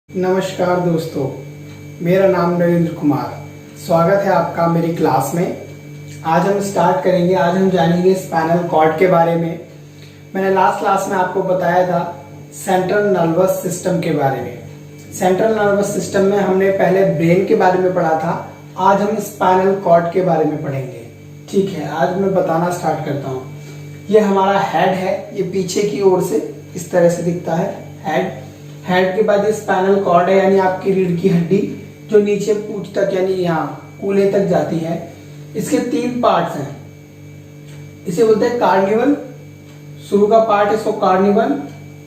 नमस्कार दोस्तों, मेरा नाम नरेंद्र कुमार। स्वागत है आपका मेरी क्लास में। आज हम स्टार्ट करेंगे। आज हम जानेंगे स्पाइनल कॉर्ड के बारे में। मैंने लास्ट क्लास में आपको बताया था सेंट्रल नर्वस सिस्टम के बारे में। सेंट्रल नर्वस सिस्टम में हमने पहले ब्रेन के बारे में पढ़ा था। आज हम स्पाइनल कॉर्ड के बारे में पढ़ेंगे। ठीक है, आज मैं बताना स्टार्ट करता हूँ। ये हमारा हेड है, ये पीछे की ओर से इस तरह से दिखता है हेड। हेड के बाद ये स्पाइनल कॉर्ड है, यानी आपकी रीढ़ की हड्डी जो नीचे पूंछ तक यानी यहाँ कूल्हे तक जाती है। इसके 3 पार्ट्स हैं। इसे बोलते हैं कार्निवल, शुरू का पार्ट इसको कार्निवल,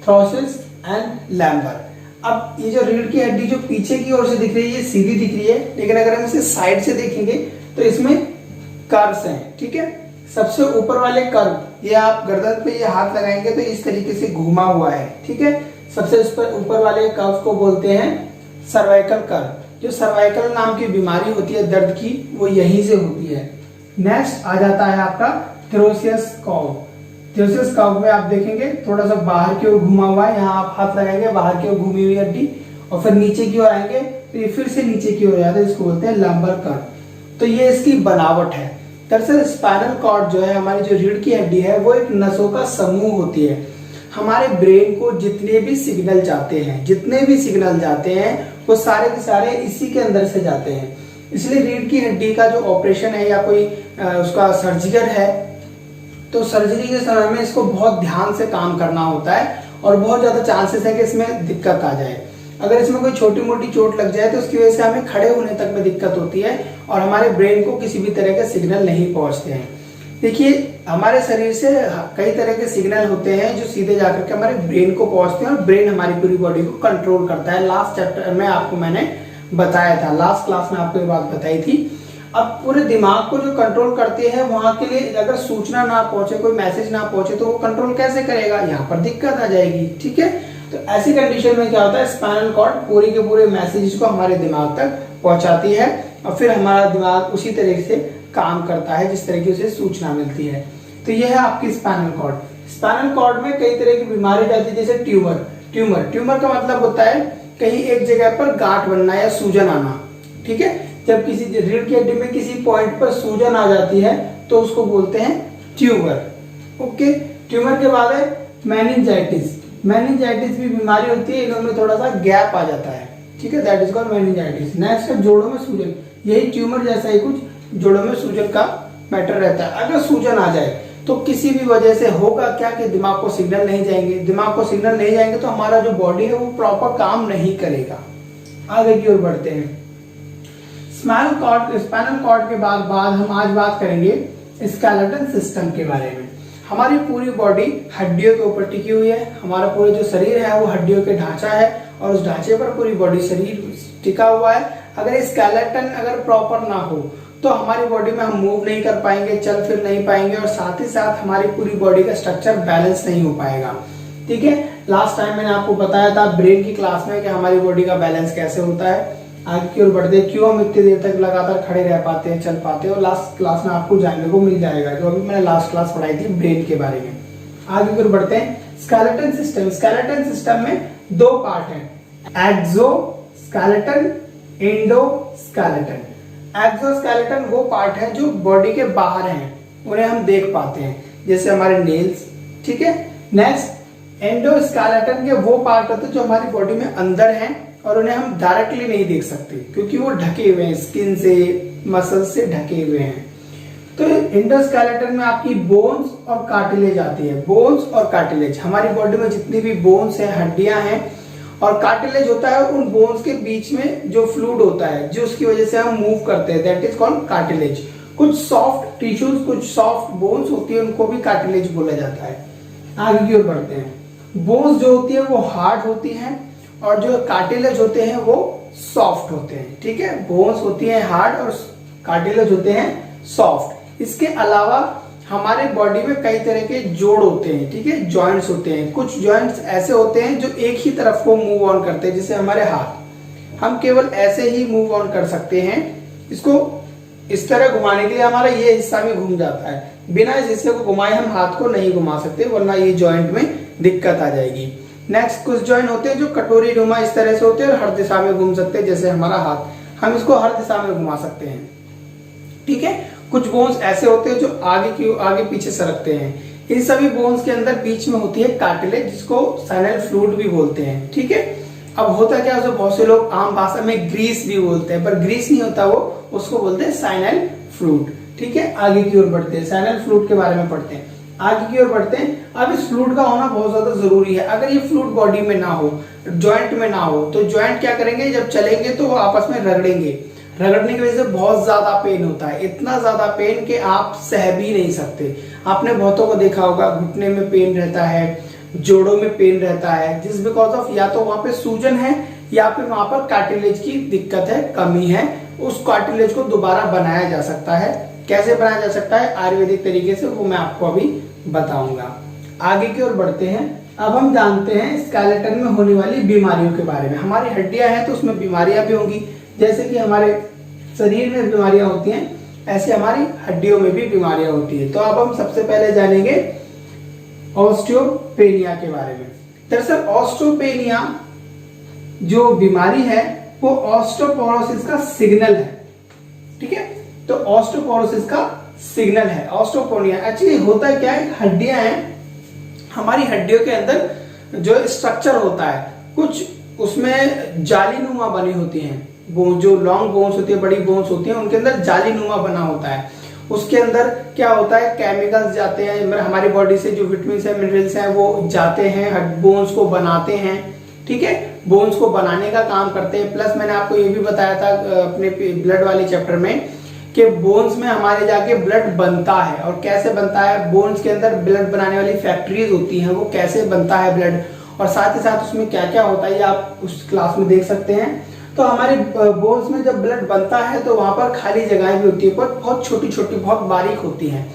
थ्रोसिस एंड लैम्बर। अब ये जो रीढ़ की हड्डी जो पीछे की ओर से दिख रही है ये सीधी दिख रही है, लेकिन अगर हम इसे साइड से देखेंगे तो इसमें कर्व्स हैं। ठीक है, सबसे ऊपर वाले कर्व, ये आप गर्दन पे ये हाथ लगाएंगे तो इस तरीके से घुमा हुआ है। ठीक है, सबसे ऊपर वाले कर्व को बोलते हैं सर्वाइकल कर्व। जो सर्वाइकल नाम की बीमारी होती है दर्द की, वो यहीं से होती है। नेक्स्ट आ जाता है आपका थ्रोसियस कर्व। थ्रोसियस कर्व में आप देखेंगे थोड़ा सा बाहर की ओर घुमा हुआ है, यहाँ आप हाथ लगाएंगे बाहर की ओर घूमी हुई हड्डी, और फिर नीचे की ओर आएंगे तो ये फिर से नीचे की ओर जाता है, इसको बोलते हैं लंबर कर्व। तो ये इसकी बनावट है। दरअसल स्पाइनल कॉर्ड जो है, हमारी जो रीढ़ की हड्डी है, वो एक नसों का समूह होती है। हमारे ब्रेन को जितने भी सिग्नल जाते हैं वो सारे के सारे इसी के अंदर से जाते हैं। इसलिए रीढ़ की हड्डी का जो ऑपरेशन है या कोई उसका सर्जिकल है, तो सर्जरी के समय में इसको बहुत ध्यान से काम करना होता है और बहुत ज्यादा चांसेस है कि इसमें दिक्कत आ जाए। अगर इसमें कोई छोटी मोटी चोट लग जाए तो उसकी वजह से हमें खड़े होने तक में दिक्कत होती है और हमारे ब्रेन को किसी भी तरह के सिग्नल नहीं पहुंचते हैं। देखिए, हमारे शरीर से कई तरह के सिग्नल होते हैं जो सीधे जाकर के हमारे ब्रेन को पहुंचते हैं और ब्रेन हमारी पूरी बॉडी को कंट्रोल करता है। लास्ट चैप्टर में आपको मैंने बताया था, लास्ट क्लास में आपको ये बात बताई थी। अब पूरे दिमाग को जो कंट्रोल करते हैं, वहां के लिए अगर सूचना ना पहुंचे, कोई मैसेज ना पहुंचे, तो वो कंट्रोल कैसे करेगा? यहाँ पर दिक्कत आ जाएगी। ठीक है, तो ऐसी कंडीशन में क्या होता है, स्पाइनल कॉर्ड पूरी के पूरे मैसेज को हमारे दिमाग तक पहुंचाती है और फिर हमारा दिमाग उसी तरह से काम करता है जिस तरह की उसे सूचना मिलती है। तो यह है आपकी स्पाइनल कॉर्ड। स्पाइनल कॉर्ड में कई तरह की बीमारी जाती है, जैसे ट्यूमर का मतलब होता है कहीं एक जगह पर गांठ बनना या सूजन आना। ठीक है, जब किसी रीढ़ की हड्डी में किसी पॉइंट पर सूजन आ जाती है तो उसको बोलते हैं ट्यूमर। ओके, ट्यूमर के बाद है मेनिंजाइटिस भी बीमारी होती है, इनमें थोड़ा सा गैप आ जाता है। ठीक है, that is called meningitis. Next है जोड़ों में सूजन। यही ट्यूमर जैसा ही कुछ जोड़ों में सूजन का मैटर रहता है। अगर सूजन आ जाए तो किसी भी वजह से होगा क्या कि दिमाग को सिग्नल नहीं जाएंगे, तो हमारा जो बॉडी है वो प्रॉपर काम नहीं करेगा। आगे की ओर बढ़ते हैं। स्पाइनल कॉर्ड के बाद हम आज बात करेंगे स्केलेटन सिस्टम के बारे में। हमारी पूरी बॉडी हड्डियों के ऊपर टिकी हुई है। हमारा पूरा जो शरीर है वो हड्डियों के ढांचा है और उस ढांचे पर पूरी बॉडी शरीर टिका हुआ है। अगर स्केलेटन अगर प्रॉपर ना हो तो हमारी बॉडी में हम मूव नहीं कर पाएंगे, चल फिर नहीं पाएंगे और साथ ही साथ हमारी पूरी बॉडी का स्ट्रक्चर बैलेंस नहीं हो पाएगा। ठीक है, लास्ट टाइम मैंने आपको बताया था ब्रेन की क्लास में कि हमारी बॉडी का बैलेंस कैसे होता है। आगे की ओर बढ़ते हैं, क्यों हम इतनी देर तक लगातार खड़े रह पाते हैं, चल पाते हैं, और लास्ट क्लास में आपको जानने को मिल जाएगा, जो अभी मैंने लास्ट क्लास पढ़ाई थी ब्रेन के बारे में। आगे की ओर बढ़ते हैं, स्केलेटन सिस्टम में 2 पार्ट हैं, एक्सोस्केलेटन, एंडोस्केलेटन। एक्सोस्केलेटन वो पार्ट है जो बॉडी के बाहर हैं, उन्हें हम देख पाते हैं, जैसे हमारे नेल्स। ठीक है, नेक्स्ट एंडोस्केलेटन के वो पार्ट होते हैं जो हमारी बॉडी में अंदर हैं और उन्हें हम डायरेक्टली नहीं देख सकते क्योंकि वो ढके हुए हैं, स्किन से, मसल से ढके हुए हैं। तो एंडोस्केलेटन में आपकी बोन्स और कार्टिलेज आती है। बोन्स और कार्टिलेज, हमारी बॉडी में जितनी भी बोन्स हैं, हड्डियां हैं और कार्टिलेज होता है, उन बोन्स के बीच में जो फ्लूइड होता है जो उसकी वजह से हम मूव करते हैं, दैट इज कॉल्ड कार्टिलेज। कुछ सॉफ्ट टिश्यूज, कुछ सॉफ्ट बोन्स होती है, उनको भी कार्टिलेज बोला जाता है। आगे की ओर बढ़ते हैं। बोन्स जो होती है वो हार्ड होती हैं और जो कार्टिलेज होते हैं वो सॉफ्ट होते हैं। ठीक है, बोन्स होती हैं हार्ड और कार्टिलेज होते हैं सॉफ्ट। इसके अलावा हमारे बॉडी में कई तरह के जोड़ होते हैं। ठीक है, जॉइंट्स होते हैं। कुछ जॉइंट्स ऐसे होते हैं जो एक ही तरफ को मूव ऑन करते हैं, जैसे हमारे हाथ, हम केवल ऐसे ही मूव ऑन कर सकते हैं। इसको इस तरह घुमाने के लिए हमारा ये हिस्सा भी घूम जाता है, बिना इस हिस्से को घुमाए हम हाथ को नहीं घुमा सकते, वरना ये जॉइंट में दिक्कत आ जाएगी। नेक्स्ट कुछ जॉइंट होते हैं जो कटोरी नुमा इस तरह से होते हैं और हर दिशा में घूम सकते हैं, जैसे हमारा हाथ, हम इसको हर दिशा में घुमा सकते हैं। ठीक है, कुछ बोन्स ऐसे होते हैं जो आगे पीछे सरकते हैं। इन सभी बोन्स के अंदर बीच में होती है कार्टिलेज, जिसको साइनल फ्लूइड भी बोलते हैं। ठीक है, अब होता क्या है, बहुत से लोग आम भाषा में ग्रीस भी बोलते हैं, पर ग्रीस नहीं होता वो, उसको बोलते हैं साइनल फ्लूइड। ठीक है, आगे की ओर बढ़ते हैं, साइनल फ्लूइड के बारे में पढ़ते हैं, आगे की ओर बढ़ते हैं। अब इस फ्लूइड का होना बहुत ज्यादा जरूरी है। अगर ये फ्लूइड बॉडी में ना हो, जॉइंट में ना हो, तो जॉइंट क्या करेंगे, जब चलेंगे तो वो आपस में रगड़ेंगे, रगड़ने की वजह से बहुत ज्यादा पेन होता है, इतना ज्यादा पेन कि आप सह भी नहीं सकते। आपने बहुतों को देखा होगा, घुटने में पेन रहता है, जोड़ों में पेन रहता है, जिस बिकॉज ऑफ या तो वहां पे सूजन है या फिर वहां पर कार्टिलेज की दिक्कत है, कमी है। उस कार्टिलेज को दोबारा बनाया जा सकता है। कैसे बनाया जा सकता है आयुर्वेदिक तरीके से, वो मैं आपको अभी बताऊंगा। आगे की ओर बढ़ते हैं। अब हम जानते हैं स्केलेटन में होने वाली बीमारियों के बारे में। हमारी हड्डियां हैं तो उसमें बीमारियां भी होंगी, जैसे कि हमारे शरीर में बीमारियां होती हैं, ऐसे हमारी हड्डियों में भी बीमारियां होती है। तो अब हम सबसे पहले जानेंगे ऑस्टियोपेनिया के बारे में। दरअसल ऑस्टियोपेनिया जो बीमारी है वो ऑस्टियोपोरोसिस का सिग्नल है। ठीक है, तो ऑस्टियोपोरोसिस का सिग्नल है ऑस्टियोपेनिया। एक्चुअली होता क्या है, हड्डियां हैं, हमारी हड्डियों के अंदर जो स्ट्रक्चर होता है, कुछ उसमें जालीनुमा बनी होती हैं, जो लॉन्ग बोन्स होती है, बड़ी बोन्स होती हैं, उनके अंदर जालीनुमा बना होता है। उसके अंदर क्या होता है, केमिकल्स जाते हैं, हमारी बॉडी से जो विटामिन है, मिनरल्स हैं, वो जाते हैं, बोन्स को बनाते हैं। ठीक है, बोन्स को बनाने का काम करते हैं। प्लस मैंने आपको ये भी बताया था अपने ब्लड वाले चैप्टर में कि बोन्स में हमारे जाके ब्लड बनता है, और कैसे बनता है, बोन्स के अंदर ब्लड बनाने वाली फैक्ट्रीज होती हैं, वो कैसे बनता है ब्लड, और साथ ही साथ उसमें क्या क्या होता है, ये आप उस क्लास में देख सकते हैं। तो हमारे बोन्स में जब ब्लड बनता है तो वहां पर खाली जगहें भी होती है, पर बहुत छोटी छोटी, बहुत बारीक होती हैं।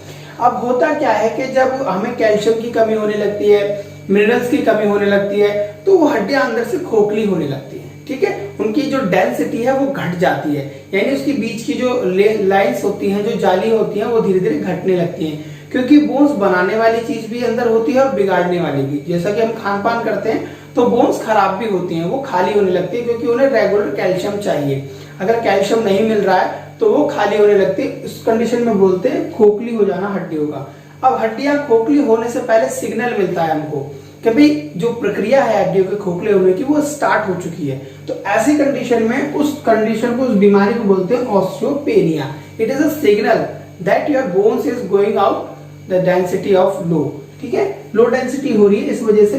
अब होता क्या है कि जब हमें कैल्शियम की कमी होने लगती है, मिनरल्स की कमी होने लगती है, तो वो हड्डियां अंदर से खोखली होने लगती हैं। ठीक है, उनकी जो डेंसिटी है वो घट जाती है, यानी उसकी बीच की जो लाइंस होती हैं, जो जाली होती हैं, वो धीरे धीरे घटने लगती हैं, क्योंकि बोन्स बनाने वाली चीज भी अंदर होती है और बिगाड़ने वाली भी। जैसा कि हम खान पान करते हैं तो बोन्स खराब भी होती हैं, वो खाली होने लगती है, क्योंकि उन्हें रेगुलर कैल्शियम चाहिए। अगर कैल्शियम नहीं मिल रहा है तो वो खाली होने लगती है। इस कंडीशन में बोलते हैं खोखली हो जाना हड्डियों का। अब हड्डियां खोखली होने से पहले सिग्नल मिलता है हमको कि भाई जो प्रक्रिया है हड्डियों के खोखले होने की, वो स्टार्ट हो चुकी है। तो ऐसी कंडीशन में उस कंडीशन को, उस बीमारी को बोलते हैं osteopenia. It is a signal that your bones is going out the density of low. ठीक है, लो डेंसिटी हो रही है, इस वजह से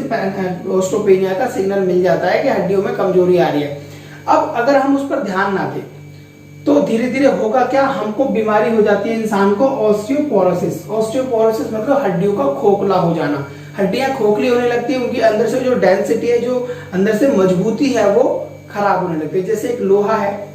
ऑस्टियोपेनिया का सिग्नल मिल जाता है कि हड्डियों में कमजोरी आ रही है। अब अगर हम उस पर ध्यान ना दें तो धीरे धीरे होगा क्या, हमको बीमारी हो जाती है इंसान को ऑस्टियोपोरोसिस। ऑस्टियोपोरोसिस मतलब हड्डियों का खोखला हो जाना। हड्डियां खोखली होने लगती है, उनकी अंदर से जो डेंसिटी है, जो अंदर से मजबूती है, वो खराब होने लगती है। जैसे एक लोहा है,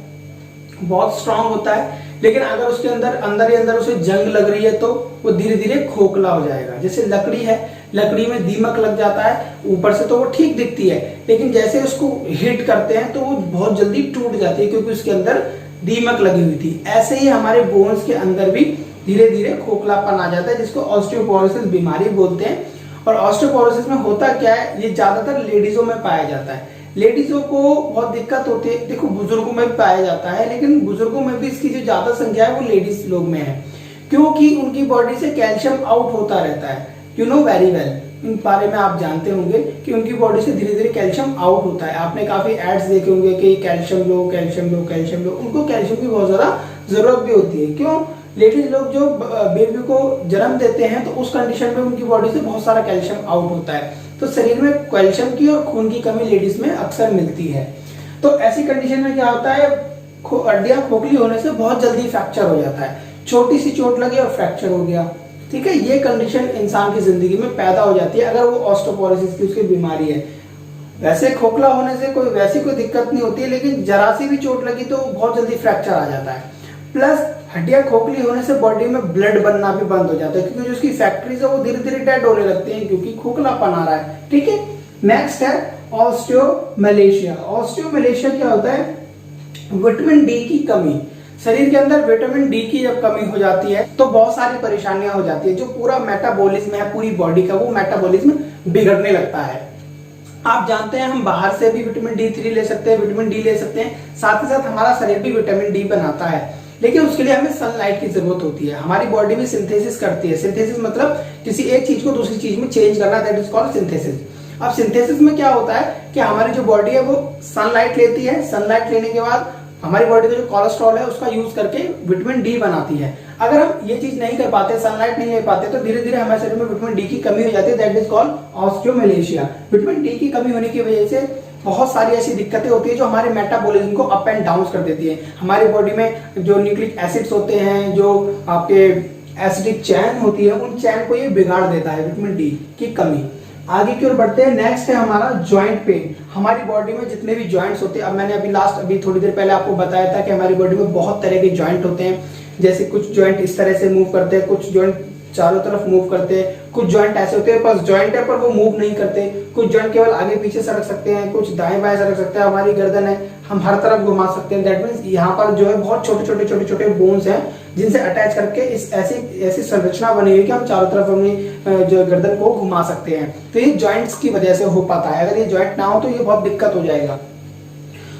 बहुत स्ट्रांग होता है, लेकिन अगर उसके अंदर ही अंदर उसे जंग लग रही है तो वो धीरे धीरे खोखला हो जाएगा। जैसे लकड़ी है, लकड़ी में दीमक लग जाता है, ऊपर से तो वो ठीक दिखती है, लेकिन जैसे उसको हिट करते हैं तो वो बहुत जल्दी टूट जाती है, क्योंकि उसके अंदर दीमक लगी हुई थी। ऐसे ही हमारे बोन्स के अंदर भी धीरे धीरे खोखलापन आ जाता है, जिसको ऑस्टियोपोरोसिस बीमारी बोलते हैं। और ऑस्टियोपोरोसिस में होता क्या है, ये ज्यादातर लेडीजों में पाया जाता है। लेडीजों को बहुत दिक्कत होती है, देखो बुजुर्गों में भी पाया जाता है, लेकिन बुजुर्गों में भी इसकी जो ज्यादा संख्या है वो लेडीज लोग में है, क्योंकि उनकी बॉडी से कैल्शियम आउट होता रहता है। यू नो वेरी वेल, इन बारे में आप जानते होंगे कि उनकी बॉडी से धीरे धीरे कैल्शियम आउट होता है। आपने काफी एड्स देखे होंगे कि कैल्शियम लो, कैल्शियम लो, कैल्शियम लो। उनको कैल्शियम की बहुत ज्यादा जरूरत भी होती है। क्यों, लेडीज लोग जो बेबी को जन्म देते हैं तो उस कंडीशन में उनकी बॉडी से बहुत सारा कैल्शियम आउट होता है, तो शरीर में कैल्शियम की और खून की कमी लेडीज में अक्सर मिलती है। तो ऐसी कंडीशन में क्या होता है, हड्डियां खोखली होने से बहुत जल्दी फ्रैक्चर हो जाता है। छोटी सी चोट लगी और फ्रैक्चर हो गया। ठीक है, ये कंडीशन इंसान की जिंदगी में पैदा हो जाती है अगर वो ऑस्टियोपोरोसिस की उसकी बीमारी है। वैसे खोखला होने से कोई वैसी कोई दिक्कत नहीं होती है, लेकिन जरा सी भी चोट लगी तो बहुत जल्दी फ्रैक्चर आ जाता है। प्लस हड्डियां खोखली होने से बॉडी में ब्लड बनना भी बंद हो जाता है, क्योंकि जो उसकी फैक्ट्रीज है वो धीरे धीरे डेड होने लगती हैं, क्योंकि खोखलापन आ रहा है। ठीक है, नेक्स्ट है ऑस्टियोमैलेशिया। ऑस्टियोमैलेशिया क्या होता है, विटामिन डी की कमी। शरीर के अंदर विटामिन डी की जब कमी हो जाती है तो बहुत सारी परेशानियां हो जाती है। जो पूरा मेटाबॉलिज्म है पूरी बॉडी का, वो मेटाबॉलिज्म बिगड़ने लगता है। आप जानते हैं हम बाहर से भी विटामिन D3 ले सकते हैं, विटामिन डी ले सकते हैं, साथ ही साथ हमारा शरीर भी विटामिन डी बनाता है, लेकिन उसके लिए हमें सनलाइट की जरूरत होती है। हमारी बॉडी भी सिंथेसिस करती है। सिंथेसिस मतलब किसी एक चीज को दूसरी चीज में चेंज करना, दैट इज कॉल्ड सिंथेसिस। अब सिंथेसिस में क्या होता है कि हमारी जो बॉडी है वो सनलाइट लेती है, सनलाइट लेने के बाद हमारी बॉडी का जो कोलेस्ट्रॉल है उसका यूज करके विटामिन डी बनाती है। अगर हम ये चीज नहीं कर पाते, सनलाइट नहीं ले पाते, तो धीरे धीरे हमारे शरीर में विटामिन डी की कमी हो जाती है, that is called osteomalacia. Vitamin D की कमी होने की वजह से बहुत सारी ऐसी दिक्कतें होती है जो हमारे मेटाबॉलिज्म को अप एंड डाउन कर देती है। हमारी बॉडी में जो न्यूक्लिक एसिड्स होते हैं, जो आपके एसिडिक चैन होती है, उन चैन को ये बिगाड़ देता है विटामिन डी की कमी। आगे की ओर बढ़ते हैं। नेक्स्ट है हमारा जॉइंट पेन। हमारी बॉडी में जितने भी जॉइंट्स होते हैं, अब मैंने अभी थोड़ी देर पहले आपको बताया था कि हमारी बॉडी में बहुत तरह के जॉइंट होते हैं। जैसे कुछ जॉइंट इस तरह से मूव करते हैं, कुछ जॉइंट चारों तरफ मूव करते हैं, कुछ जॉइंट ऐसे होते हैं बस जॉइंट है पर वो मूव नहीं करते, कुछ जॉइंट केवल आगे पीछे सरक सकते हैं, कुछ दाएं बाएं सरक सकते हैं। हमारी गर्दन है, हम हर तरफ घुमा सकते हैं। दैट मींस यहाँ पर जो है बहुत छोटे छोटे बोन्स हैं जिनसे अटैच करके इस ऐसी संरचना बनी हुई कि हम चारों तरफ अपनी जो गर्दन को घुमा सकते हैं। तो ये जॉइंट्स की वजह से हो पाता है। अगर ये जॉइंट ना हो तो ये बहुत दिक्कत हो जाएगा।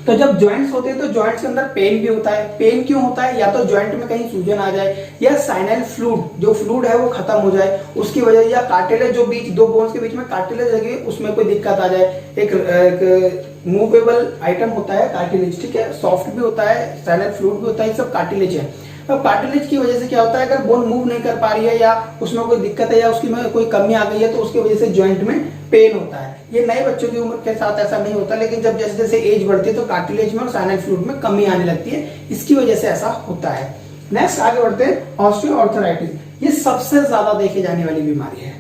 तो जब जॉइंट्स होते हैं तो जॉइंट्स के अंदर पेन भी होता है। पेन क्यों होता है? या तो जॉइंट में कहीं सूजन आ जाए, या साइनल फ्लूइड, जो फ्लूइड है वो खत्म हो जाए उसकी वजह, या कार्टिलेज जो बीच दो बोन्स के बीच में कार्टिलेज लगे उसमें कोई दिक्कत आ जाए। एक मूवेबल आइटम होता है कार्टिलेज, ठीक है, सॉफ्ट भी होता है, साइनल फ्लूइड भी होता है, ये सब कार्टिलेज है। अब कार्टिलेज की वजह से क्या होता है, अगर बोन मूव नहीं कर पा रही है या उसमें कोई दिक्कत है या उसकी में कोई कमी आ गई है, तो उसकी वजह से जॉइंट में पेन होता है। ये नए बच्चों की उम्र के साथ ऐसा नहीं होता, लेकिन जब जैसे जैसे एज बढ़ती है तो कार्टिलेज में और साइनल फ्लूइड में कमी आने लगती है, इसकी वजह से ऐसा होता है। नेक्स्ट आगे बढ़ते हैं, ऑस्टियोआर्थराइटिस। ये सबसे ज्यादा देखे जाने वाली बीमारी है।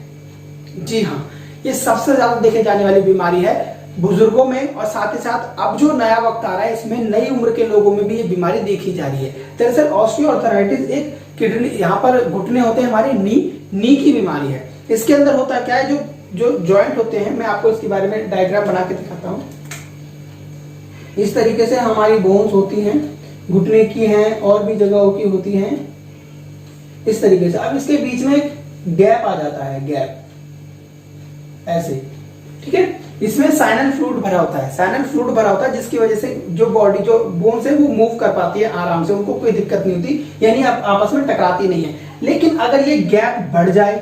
जी हाँ, ये सबसे ज्यादा देखे जाने वाली बीमारी है बुजुर्गों में, और साथ ही साथ अब जो नया वक्त आ रहा है इसमें नई उम्र के लोगों में भी ये बीमारी देखी जा रही है। दरअसल ऑस्टियोआर्थराइटिस एक किडनी, यहाँ पर घुटने होते हैं हमारी नी की बीमारी है। इसके अंदर होता क्या है, जो जॉइंट होते हैं, मैं आपको इसके बारे में डायग्राम बना के दिखाता हूँ। इस तरीके से हमारी बोन्स होती हैं, घुटने की हैं और भी जगहों की होती हैं इस तरीके से। अब इसके बीच में एक गैप आ जाता है, गैप ऐसे, ठीक है। इसमें साइनल फ्लूइड भरा होता है, साइनल फ्लूइड भरा होता है, जिसकी वजह से जो बॉडी, जो बोन्स है वो मूव कर पाती है आराम से, उनको कोई दिक्कत नहीं होती, यानी आपस में टकराती नहीं है। लेकिन अगर ये गैप बढ़ जाए,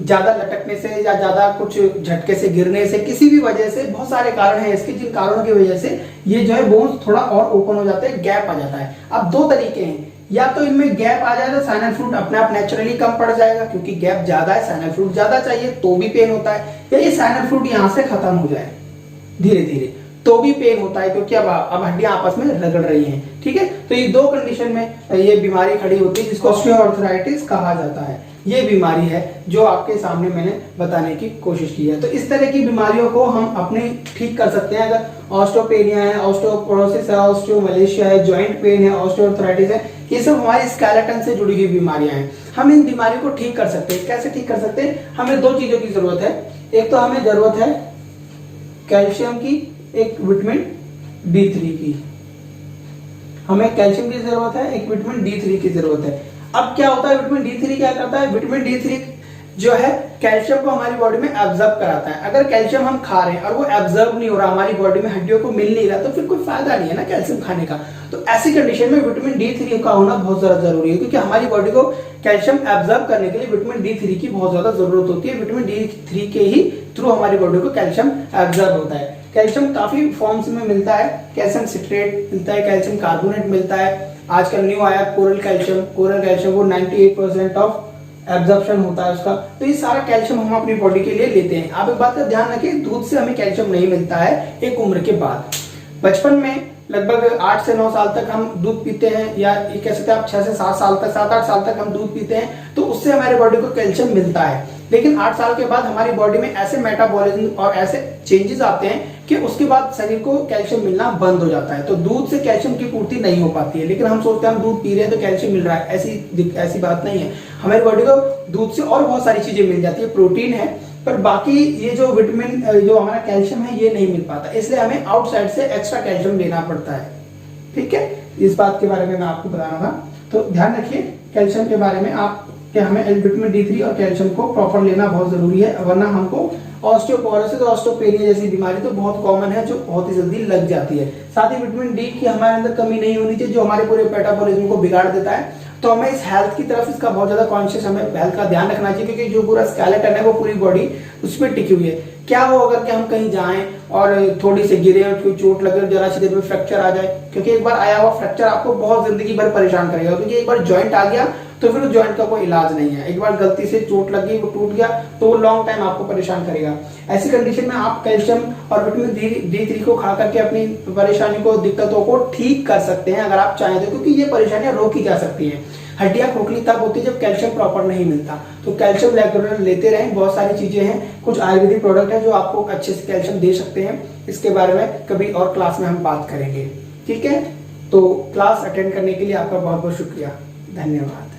ज्यादा लटकने से या ज्यादा कुछ झटके से गिरने से, किसी भी वजह से, बहुत सारे कारण हैं इसके, जिन कारणों की वजह से ये जो है बोन्स थोड़ा और ओपन हो जाते हैं, गैप आ जाता है। अब दो तरीके हैं, या तो इनमें गैप आ जाए तो साइनल फ्लूइड अपने आप नेचुरली कम पड़ जाएगा, क्योंकि गैप ज्यादा है, साइनल फ्लूइड ज्यादा चाहिए तो भी पेन होता है, या ये साइनल फ्लूइड यहां से खत्म हो जाए धीरे धीरे तो भी पेन होता है, क्योंकि अब हड्डियां आपस में रगड़ रही हैं, ठीक है। तो ये दो कंडीशन में ये बीमारी खड़ी होती है, जिसको ऑस्टियोआर्थराइटिस कहा जाता है। ये बीमारी है जो आपके सामने मैंने बताने की कोशिश की है। तो इस तरह की बीमारियों को हम अपने ठीक कर सकते हैं। अगर ऑस्टियोपेनिया है, ऑस्टियोपोरोसिस है, ऑस्टियोमैलेशिया है, जॉइंट पेन है, ऑस्टियोआर्थराइटिस है, ये सब हमारे स्केलेटन से जुड़ी हुई बीमारियां हैं। हम इन बीमारियों को ठीक कर सकते हैं। कैसे ठीक कर सकते हैं? हमें दो चीजों की जरूरत है। एक तो हमें जरूरत है कैल्शियम की, एक विटामिन D3 की। हमें कैल्शियम की जरूरत है, एक विटामिन D3 की जरूरत है। अब क्या होता है, विटामिन D3 क्या करता है? विटामिन D3 जो है कैल्शियम को हमारी बॉडी में एब्जॉर्ब कराता है। अगर कैल्शियम हम खा रहे हैं और वो एब्जॉर्ब नहीं हो रहा, हमारी बॉडी में हड्डियों को मिल नहीं रहा, तो फिर कोई फायदा नहीं है ना कैल्शियम खाने का। तो ऐसी कंडीशन में विटामिन D3 का होना बहुत ज्यादा जरूरी है, क्योंकि हमारी बॉडी को कैल्शियम एब्जॉर्ब करने के लिए विटामिन D3 की बहुत ज्यादा जरूरत होती है। विटामिन D3 के ही थ्रू हमारी बॉडी को कैल्शियम एब्जॉर्ब होता है। कैल्शियम काफी फॉर्म्स में मिलता है, कैल्शियम सिट्रेट मिलता है, कैल्शियम कार्बोनेट मिलता है, आजकल न्यू आया कोरल कैल्शियम वो 98% ऑफ एब्जॉर्प्शन होता है उसका। तो ये सारा कैल्शियम हम अपनी बॉडी के लिए लेते हैं। आप एक बात का ध्यान रखें, दूध से हमें कैल्शियम नहीं मिलता है एक उम्र के बाद। बचपन में लगभग 8 से 9 साल तक हम दूध पीते हैं, या ये कह सकते हैं आप 6 से 7 साल तक, 7-8 साल तक हम दूध पीते हैं, तो उससे हमारे बॉडी को कैल्शियम मिलता है। लेकिन 8 साल के बाद हमारी बॉडी में ऐसे मेटाबॉलिज्म और ऐसे चेंजेस आते हैं कि उसके बाद शरीर को कैल्शियम मिलना बंद हो जाता है, तो दूध से कैल्शियम की पूर्ति नहीं हो पाती है। लेकिन हम सोचते हैं हम दूध पी रहे हैं तो कैल्शियम मिल रहा है, ऐसी बात नहीं है। हमारी बॉडी को दूध से और बहुत सारी चीजें मिल जाती है, प्रोटीन है, पर बाकी ये जो विटामिन, जो हमारा कैल्शियम है, ये नहीं मिल पाता, इसलिए हमें आउटसाइड से एक्स्ट्रा कैल्शियम लेना पड़ता है। ठीक है, इस बात के बारे में मैं आपको बताना था, तो ध्यान रखिए कैल्शियम के बारे में। आप कि हमें विटामिन D3 और कैल्शियम को प्रॉपर लेना बहुत जरूरी है, वरना हमको ऑस्टियोपोरोसिस और ऑस्टियोपेनिया जैसी बीमारी तो बहुत कॉमन है, जो बहुत ही जल्दी लग जाती है। साथ ही विटामिन डी की हमारे अंदर कमी नहीं होनी चाहिए, जो हमारे पूरे मेटाबॉलिज्म को बिगाड़ देता है। तो हमें इस हेल्थ की तरफ इसका बहुत ज्यादा कॉन्शियस, हमें हेल्थ का ध्यान रखना चाहिए, क्योंकि जो पूरा स्केलेटन है वो पूरी बॉडी उस पर टिकी हुई है। क्या हो अगर कि हम कहीं जाएं और थोड़ी सी गिरे और कोई चोट लगे और जरा सी देर में फ्रैक्चर आ जाए, क्योंकि एक बार आया हुआ फ्रैक्चर आपको बहुत जिंदगी भर परेशान करेगा, क्योंकि एक बार जॉइंट आ गया तो फिर उस जॉइंट का कोई इलाज नहीं है। एक बार गलती से चोट लगी, वो टूट गया तो वो लॉन्ग टाइम आपको परेशान करेगा। ऐसी कंडीशन में आप कैल्शियम और विटामिन D3 को खा करके अपनी परेशानी को, दिक्कतों को ठीक कर सकते हैं अगर आप चाहें तो, क्योंकि ये परेशानियां रोकी जा सकती हैं। हड्डियां खोखली तब होती है जब कैल्शियम प्रॉपर नहीं मिलता, तो कैल्शियम रेगुलर लेते रहें। बहुत सारी चीजें हैं, कुछ आयुर्वेदिक प्रोडक्ट है जो आपको अच्छे से कैल्शियम दे सकते हैं। इसके बारे में कभी और क्लास में हम बात करेंगे, ठीक है। तो क्लास अटेंड करने के लिए आपका बहुत बहुत शुक्रिया, धन्यवाद।